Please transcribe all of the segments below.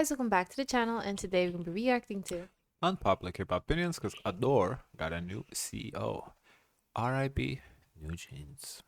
Guys, welcome back to the channel, and today we're going to be reacting to Unpopular K-pop opinions because Ador got a new CEO. R.I.P. NewJeans.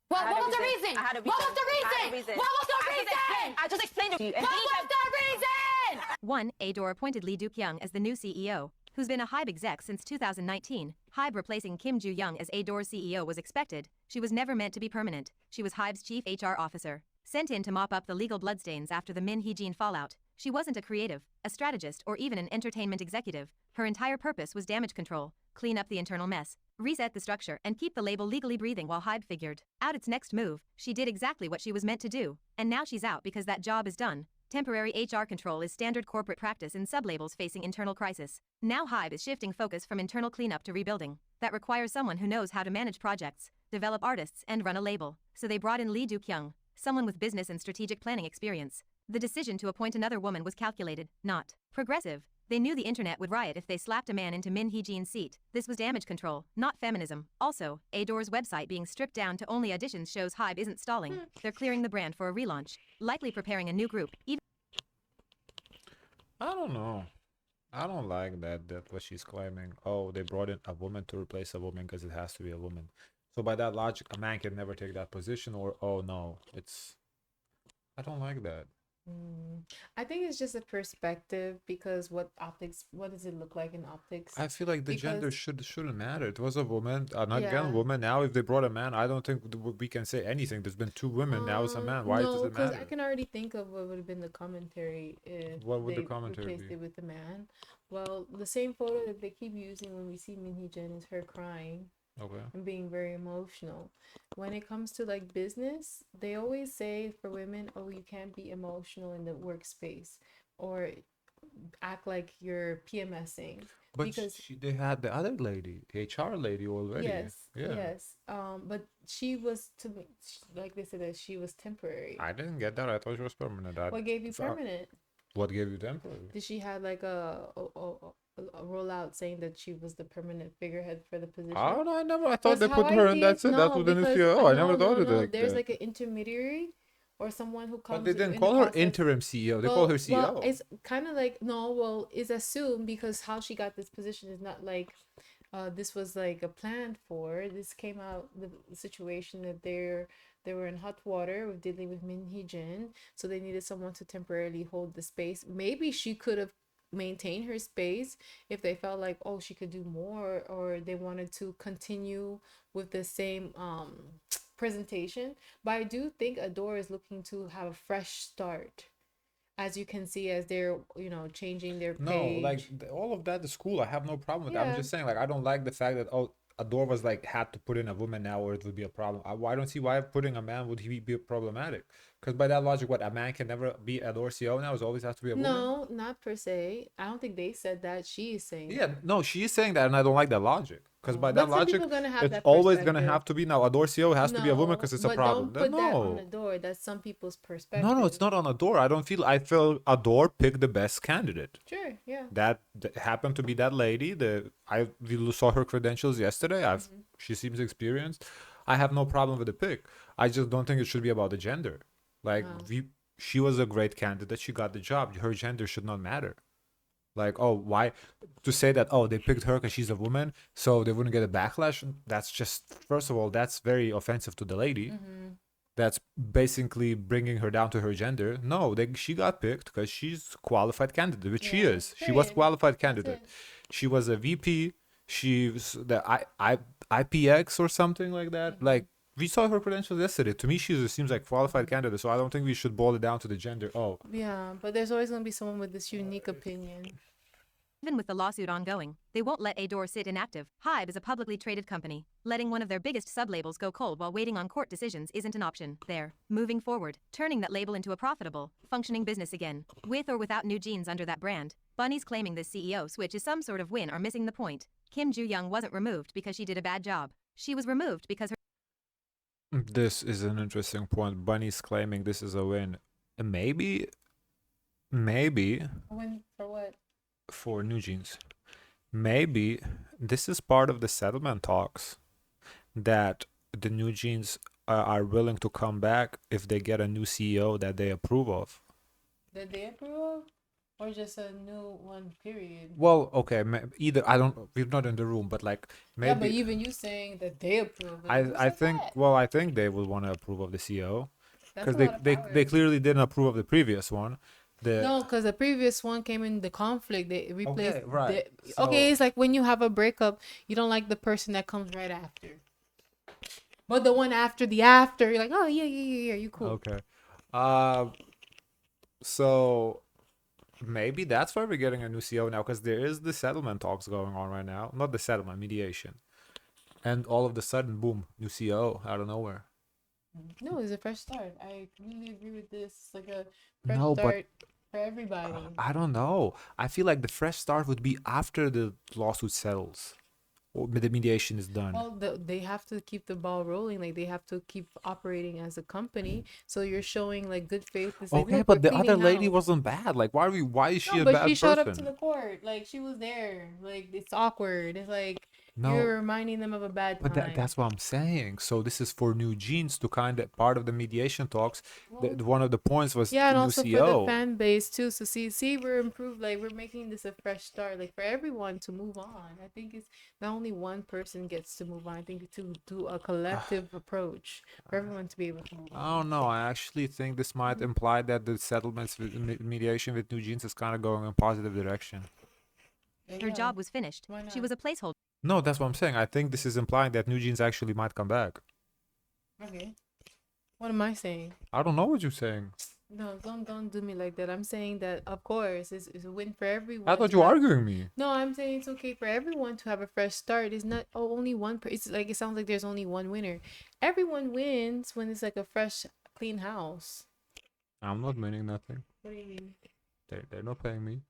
What was the reason? What was the reason? What was the reason? I just explained it to you. What was the reason? 1. Ador appointed Lee Do-kyung as the new CEO, who's been a HYBE exec since 2019. HYBE replacing Kim Joo-young as Ador CEO was expected. She was never meant to be permanent. She was HYBE's chief HR officer, sent in to mop up the legal bloodstains after the Min Hee-jin fallout. She wasn't a creative, a strategist, or even an entertainment executive. Her entire purpose was damage control, clean up the internal mess, reset the structure, and keep the label legally breathing while HYBE figured out its next move. She did exactly what she was meant to do, and now she's out because that job is done. Temporary HR control is standard corporate practice in sublabels facing internal crisis. Now HYBE is shifting focus from internal cleanup to rebuilding. That requires someone who knows how to manage projects, develop artists, and run a label. So they brought in Lee Do-kyung, someone with business and strategic planning experience. The decision to appoint another woman was calculated, not progressive. They knew the internet would riot if they slapped a man into Min Hee-jin's seat. This was damage control, not feminism. Also, Ador's website being stripped down to only auditions shows HYBE isn't stalling. They're clearing the brand for a relaunch, likely preparing a new group. I don't know. I don't like that what she's claiming. Oh, they brought in a woman to replace a woman because it has to be a woman. So by that logic, a man can never take that position, or oh no, I don't like that. I think it's just a perspective, because what does it look like in optics? I feel like the gender shouldn't matter. It was a woman, again, Yeah. woman. Now, if they brought a man, I don't think we can say anything. There's been two women, now it's a man. Why does No, it because matter? I can already think of what would have been the commentary if What would they the commentary replaced be? it with a man. Well, the same photo that they keep using when we see Min Hee-jin is her crying Okay. and being very emotional. When it comes to like business, they always say for women, oh, you can't be emotional in the workspace or act like you're PMSing. But Because they had the other lady, HR lady already. yes, Yeah. yes. But she was, to me, like they said, that she was temporary. I didn't get that. I thought she was permanent. What gave you permanent? What gave you temporary? Did she have like a rollout saying that she was the permanent figurehead for the position? I don't know. I never. I thought That's they how put I her see and that's it. No, That's what the new because CEO. I never thought of it like There's that. like an intermediary or someone who comes. But they didn't in call the her process. interim CEO. They call her CEO. Well, it's kind of like, no, well, it's assumed, because how she got this position is not like this was like a plan for. This came out the situation that they were in hot water with dealing with Min Hee-jin, so they needed someone to temporarily hold the space. Maybe she could have maintained her space if they felt like, oh, she could do more, or they wanted to continue with the same presentation. But I do think Adore is looking to have a fresh start, as you can see, as they're changing their No, page. like all of that is cool. I have no problem with that. I'm Yeah. just saying, like, I don't like the fact that Ador was like had to put in a woman now, or it would be a problem. I don't see why putting a man would he be problematic. Because by that logic, what, a man can never be Ador CEO now? It always has to be a woman. No, not per se. I don't think they said that. She is saying Yeah, that. no, she is saying that, and I don't like that logic. Because by But that some logic, people gonna have it's that always gonna perspective. have to be now. Ador CEO has to be a woman No, because it's a but problem. don't put that on the No. door. That's some people's perspective. No, it's not on Ador. I feel Ador picked the best candidate. Sure, yeah. That happened to be that lady. We saw her credentials yesterday. She seems experienced. I have no problem with the pick. I just don't think it should be about the gender. Like she was a great candidate. She got the job. Her gender should not matter. Like, oh, why to say that, oh, they picked her because she's a woman, so they wouldn't get a backlash? That's just, first of all, that's very offensive to the lady. That's basically bringing her down to her gender. No, she got picked because she's a qualified candidate, which she is. She was period. qualified candidate. She was a VP. She was the IPX or something like that. Like, we saw her credentials yesterday. To me, she seems like qualified candidate. So I don't think we should boil it down to the gender. Oh, Yeah, but there's always gonna be someone with this unique opinion. Even with the lawsuit ongoing, they won't let Ador sit inactive. HYBE is a publicly traded company. Letting one of their biggest sublabels go cold while waiting on court decisions isn't an option. They're moving forward, turning that label into a profitable, functioning business again. With or without NewJeans under that brand, Bunny's claiming this CEO switch is some sort of win are missing the point. Kim Joo-young wasn't removed because she did a bad job. She was removed because her this is an interesting point. Bunny's claiming this is a win. Maybe Win for what? for NewJeans. Maybe this is part of the settlement talks that the NewJeans are willing to come back if they get a new CEO that they approve of. That they approve of? Or just a new one, period. Well, okay, either I don't. We're not in the room, but like Yeah, but maybe even you saying that they approve it. I Who I said think that? well I think they would want to approve of the CEO That's because a lot of power. they clearly didn't approve of the previous one. No, because the previous one came in the conflict. They replaced. Okay, right. Okay, So- it's like when you have a breakup, you don't like the person that comes right after. But the one after the after, you're like, oh yeah, you cool. Okay. So maybe that's why we're getting a new CEO now, because there is the settlement talks going on right now. Not the settlement, mediation. And all of a sudden, boom, new CEO out of nowhere. No, it's a fresh start. I really agree with this. It's like a fresh No, but start for everybody. I don't know. I feel like the fresh start would be after the lawsuit settles or the mediation is done. Well, they have to keep the ball rolling. Like they have to keep operating as a company. So you're showing like good faith. It's like, Okay, look, but we're the other cleaning lady house. wasn't bad. Like, why is she No, a but bad she showed person? up to the court. Like she was there. Like it's awkward. It's like No. you're reminding them of a bad time. But that's what I'm saying. So this is for NewJeans to kind of part of the mediation talks. One of the points was Yeah, and the new also for CEO. the fan base too. So see, we're improved. Like we're making this a fresh start. Like for everyone to move on. I think it's not only one person ggets to move on. I think to do a collective approach for everyone to be able to move on. I don't know. I actually think this might imply that the settlements with mediation with NewJeans is kind of going in a positive direction. Her job was finished. Why She not? was a placeholder. No, that's what I'm saying. I think this is implying that NewJeans actually might come back. Okay. What am I saying? I don't know what you're saying. No, don't do me like that. I'm saying that of course it's a win for everyone. I thought to you were have- arguing me. No, I'm saying it's okay for everyone to have a fresh start. It's not only one. It's like it sounds like there's only one winner. Everyone wins when it's like a fresh, clean house. I'm not winning nothing. What do you mean? They're not paying me.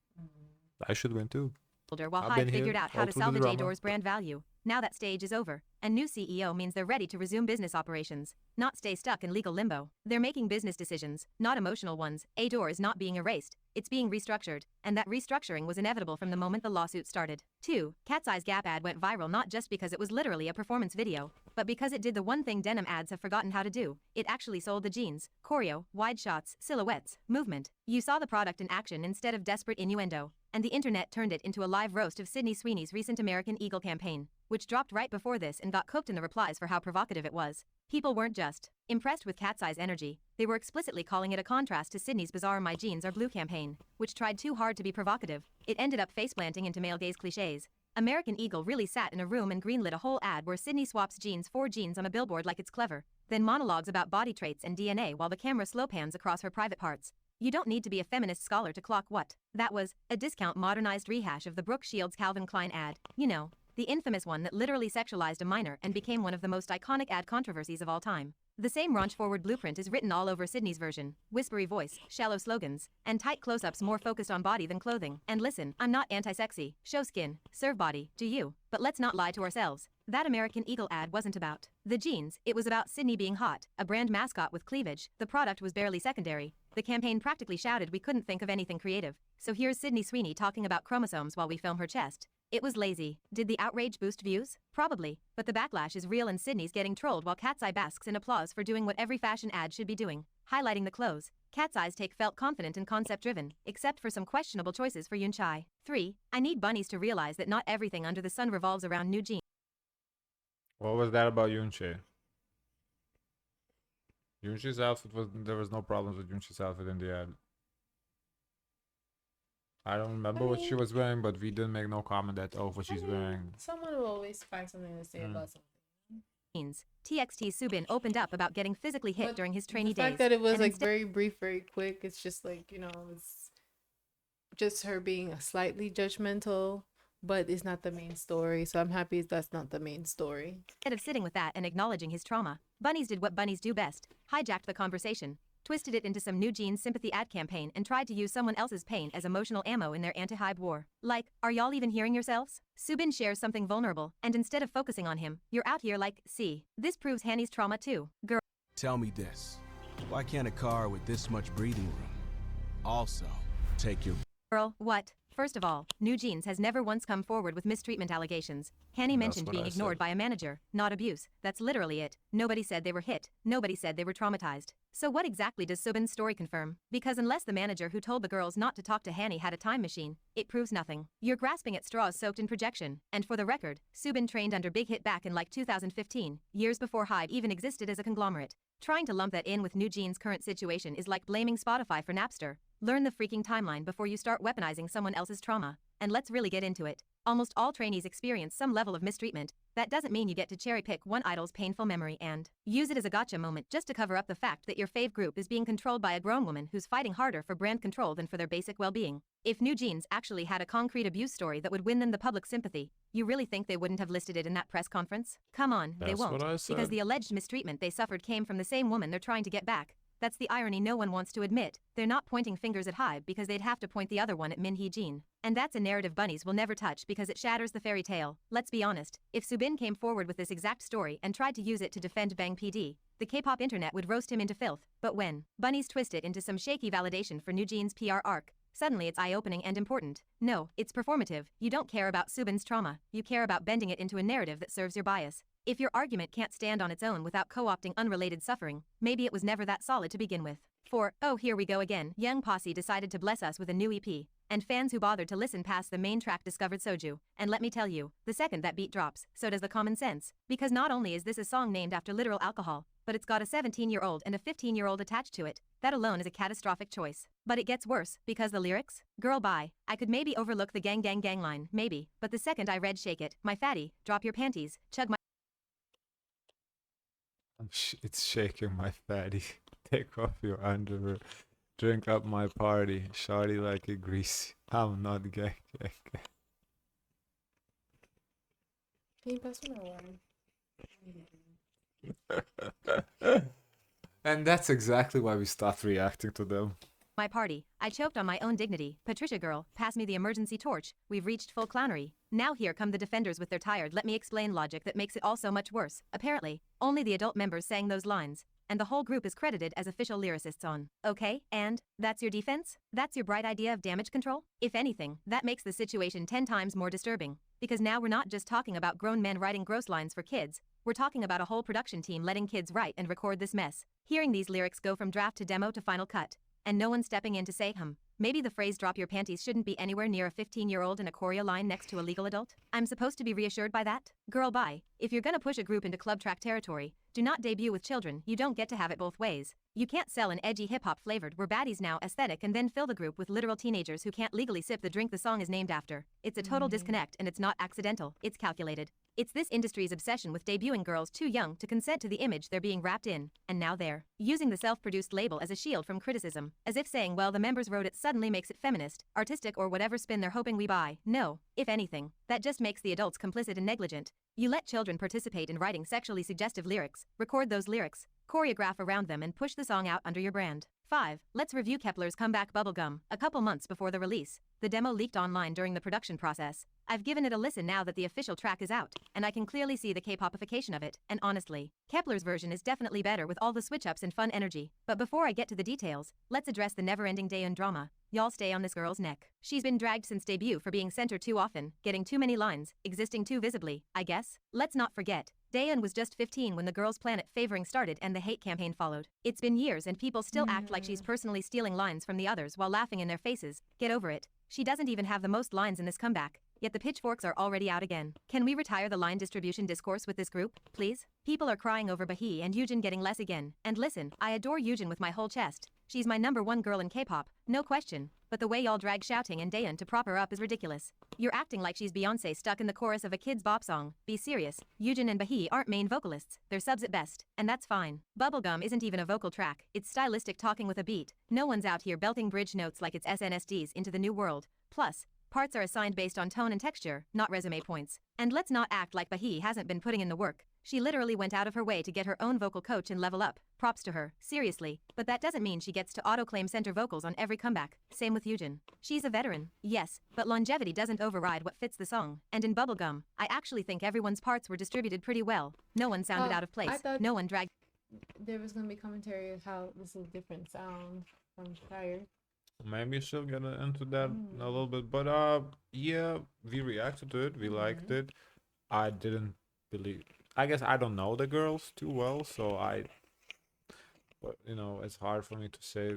I should win too. While I've Hyde been here figured out how all to through the salvage drama. Ador's brand value. Now that stage is over, and new CEO means they're ready to resume business operations, not stay stuck in legal limbo. They're making business decisions, not emotional ones. Ador is not being erased, it's being restructured, and that restructuring was inevitable from the moment the lawsuit started. 2. Cat's Eyes Gap ad went viral not just because it was literally a performance video, but because it did the one thing denim ads have forgotten how to do. It actually sold the jeans, choreo, wide shots, silhouettes, movement. You saw the product in action instead of desperate innuendo. And the internet turned it into a live roast of Sydney Sweeney's recent American Eagle campaign, which dropped right before this and got cooked in the replies for how provocative it was. People weren't just impressed with Cat's Eye's energy, they were explicitly calling it a contrast to Sydney's bizarre My Jeans Are Blue campaign, which tried too hard to be provocative. It ended up faceplanting into male gaze cliches. American Eagle really sat in a room and greenlit a whole ad where Sydney swaps jeans for jeans on a billboard like it's clever, then monologues about body traits and DNA while the camera slow pans across her private parts. You don't need to be a feminist scholar to clock what that was, a discount modernized rehash of the Brooke Shields Calvin Klein ad. You know, the infamous one that literally sexualized a minor and became one of the most iconic ad controversies of all time. The same raunch-forward blueprint is written all over Sydney's version. Whispery voice, shallow slogans, and tight close-ups more focused on body than clothing. And listen, I'm not anti-sexy. Show skin, serve body, do you? But let's not lie to ourselves. That American Eagle ad wasn't about the jeans, it was about Sydney being hot, a brand mascot with cleavage. The product was barely secondary. The campaign practically shouted we couldn't think of anything creative. So here's Sydney Sweeney talking about chromosomes while we film her chest. It was lazy. Did the outrage boost views? Probably. But the backlash is real and Sydney's getting trolled while Cat's Eye basks in applause for doing what every fashion ad should be doing. Highlighting the clothes. Cat's Eye's take felt confident and concept-driven, except for some questionable choices for Yunchai. 3. I need bunnies to realize that not everything under the sun revolves around NewJeans. What was that about Yunche? Yunche's outfit there was no problems with Yunche's outfit in the ad. I don't remember what she was wearing, but we didn't make no comment that what she's wearing. Someone will always find something to say about something. TXT Subin opened up about getting physically hit But during his trainee the fact days. that it was and like instead- very brief, very quick, it's just like, it's just her being slightly judgmental, but it's not the main story. So I'm happy that's not the main story. Instead of sitting with that and acknowledging his trauma, bunnies did what bunnies do best, hijacked the conversation, twisted it into some NewJeans sympathy ad campaign and tried to use someone else's pain as emotional ammo in their anti-hype war. Like, are y'all even hearing yourselves? Subin shares something vulnerable, and instead of focusing on him, you're out here like, see, this proves Hanny's trauma too. Girl. Tell me this, why can't a car with this much breathing room also take your Girl, what? First of all, NewJeans has never once come forward with mistreatment allegations. Hanny mentioned what being I ignored said. by a manager, not abuse. That's literally it. Nobody said they were hit. Nobody said they were traumatized. So what exactly does Subin's story confirm? Because unless the manager who told the girls not to talk to Hanny had a time machine, it proves nothing. You're grasping at straws soaked in projection. And for the record, Subin trained under Big Hit back in like 2015, years before Hybe even existed as a conglomerate. Trying to lump that in with NewJeans' current situation is like blaming Spotify for Napster. Learn the freaking timeline before you start weaponizing someone else's trauma. And let's really get into it. Almost all trainees experience some level of mistreatment. That doesn't mean you get to cherry pick one idol's painful memory and use it as a gotcha moment just to cover up the fact that your fave group is being controlled by a grown woman who's fighting harder for brand control than for their basic well-being. If NewJeans actually had a concrete abuse story that would win them the public sympathy, you really think they wouldn't have listed it in that press conference? Come on, they That's won't. what I said. Because the alleged mistreatment they suffered came from the same woman they're trying to get back. That's the irony no one wants to admit. They're not pointing fingers at Hybe because they'd have to point the other one at Minhee Jean. And that's a narrative bunnies will never touch because it shatters the fairy tale. Let's be honest, if Subin came forward with this exact story and tried to use it to defend Bang PD, the K-pop internet would roast him into filth. But when bunnies twist it into some shaky validation for NewJeans' PR arc, suddenly it's eye-opening and important. No, it's performative. You don't care about Subin's trauma. You care about bending it into a narrative that serves your bias. If your argument can't stand on its own without co-opting unrelated suffering, maybe it was never that solid to begin with. For, oh here we go again, Young Posse decided to bless us with a new EP, and fans who bothered to listen past the main track discovered Soju. And let me tell you, the second that beat drops, so does the common sense. Because not only is this a song named after literal alcohol, but it's got a 17-year-old and a 15-year-old attached to it. That alone is a catastrophic choice. But it gets worse, because the lyrics? Girl bye. I could maybe overlook the gang gang gang line, maybe, but the second I read shake it, my fatty, drop your panties, chug my It's shaking my fatty. Take off your underwear. Drink up my party. Shawty like it greasy. I'm not gay. Can you pass me my wine? And that's exactly why we stopped reacting to them. my party. I choked on my own dignity. Patricia girl, pass me the emergency torch. We've reached full clownery. Now here come the defenders with their tired let me explain logic that makes it all so much worse. Apparently, only the adult members sang those lines, and the whole group is credited as official lyricists on. Okay, and that's your defense? That's your bright idea of damage control? If anything, that makes the situation 10 times more disturbing. Because now we're not just talking about grown men writing gross lines for kids, we're talking about a whole production team letting kids write and record this mess. Hearing these lyrics go from draft to demo to final cut, and no one stepping in to say, maybe the phrase drop your panties shouldn't be anywhere near a 15-year-old in a choreo line next to a legal adult? I'm supposed to be reassured by that? Girl bye. If you're gonna push a group into club track territory, do not debut with children. You don't get to have it both ways. You can't sell an edgy hip-hop flavored we're baddies now aesthetic and then fill the group with literal teenagers who can't legally sip the drink the song is named after. It's a total disconnect, and it's not accidental, it's calculated. It's this industry's obsession with debuting girls too young to consent to the image they're being wrapped in, and now they're using the self-produced label as a shield from criticism, as if saying, well, the members wrote it suddenly makes it feminist, artistic, or whatever spin they're hoping we buy. No, if anything, that just makes the adults complicit and negligent. You let children participate in writing sexually suggestive lyrics, record those lyrics, choreograph around them, and push the song out under your brand. 5. Let's review Kepler's comeback Bubblegum. A couple months before the release, the demo leaked online during the production process. I've given it a listen now that the official track is out, and I can clearly see the K-popification of it, and honestly, Kepler's version is definitely better with all the switch-ups and fun energy. But before I get to the details, let's address the never-ending Daeun drama. Y'all stay on this girl's neck. She's been dragged since debut for being centered too often, getting too many lines, existing too visibly, I guess. Let's not forget, Daeun was just 15 when the Girls' Planet favoring started and the hate campaign followed. It's been years and people still act like she's personally stealing lines from the others while laughing in their faces. Get over it. She doesn't even have the most lines in this comeback, yet the pitchforks are already out again. Can we retire the line distribution discourse with this group, please? People are crying over Bahi and Yujin getting less again. And listen, I adore Yujin with my whole chest. She's my #1 girl in K-pop, no question. But the way y'all drag Shouting and Daeun to prop her up is ridiculous. You're acting like she's Beyoncé stuck in the chorus of a kid's bop song. Be serious. Yujin and Bahi aren't main vocalists. They're subs at best, and that's fine. Bubblegum isn't even a vocal track. It's stylistic talking with a beat. No one's out here belting bridge notes like it's SNSD into the new world. Plus, parts are assigned based on tone and texture, not resume points. And let's not act like Bahi hasn't been putting in the work. She literally went out of her way to get her own vocal coach and level up. Props to her, seriously. But that doesn't mean she gets to auto-claim center vocals on every comeback. Same with Yujin. She's a veteran, yes, but longevity doesn't override what fits the song. And in Bubblegum, I actually think everyone's parts were distributed pretty well. No one sounded out of place. No one dragged. There was gonna be commentary of how this is a different sound from prior. Maybe she'll get into that a little bit, but yeah, we reacted to it. We liked it. I didn't believe. I guess I don't know the girls too well, so but it's hard for me to say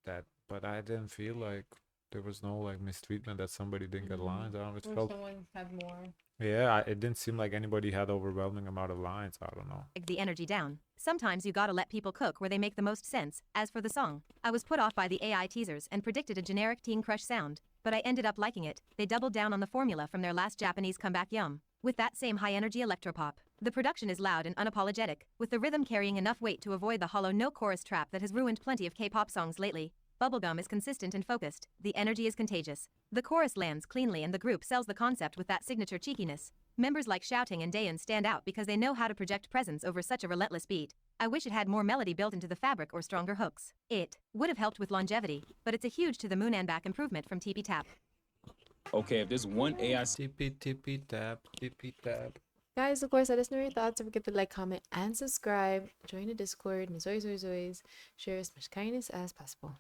that. But I didn't feel like there was no like mistreatment that somebody didn't get lines. I don't know. It Or felt someone had more. yeah. It didn't seem like anybody had overwhelming amount of lines. I don't know. The energy down. Sometimes you gotta let people cook where they make the most sense. As for the song, I was put off by the AI teasers and predicted a generic Teen Crush sound, but I ended up liking it. They doubled down on the formula from their last Japanese comeback Yum, with that same high-energy electropop. The production is loud and unapologetic, with the rhythm carrying enough weight to avoid the hollow no-chorus trap that has ruined plenty of K-pop songs lately. Bubblegum is consistent and focused. The energy is contagious. The chorus lands cleanly and the group sells the concept with that signature cheekiness. Members like Shouting and Dayan stand out because they know how to project presence over such a relentless beat. I wish it had more melody built into the fabric or stronger hooks. It would have helped with longevity, but it's a huge to the moon and back improvement from TP Tap. Okay, if there's one AI Tippy tippy tap, tippy tap. Guys, of course, let us know your thoughts. Don't forget to like, comment, and subscribe. Join the Discord. And as always, share as much kindness as possible.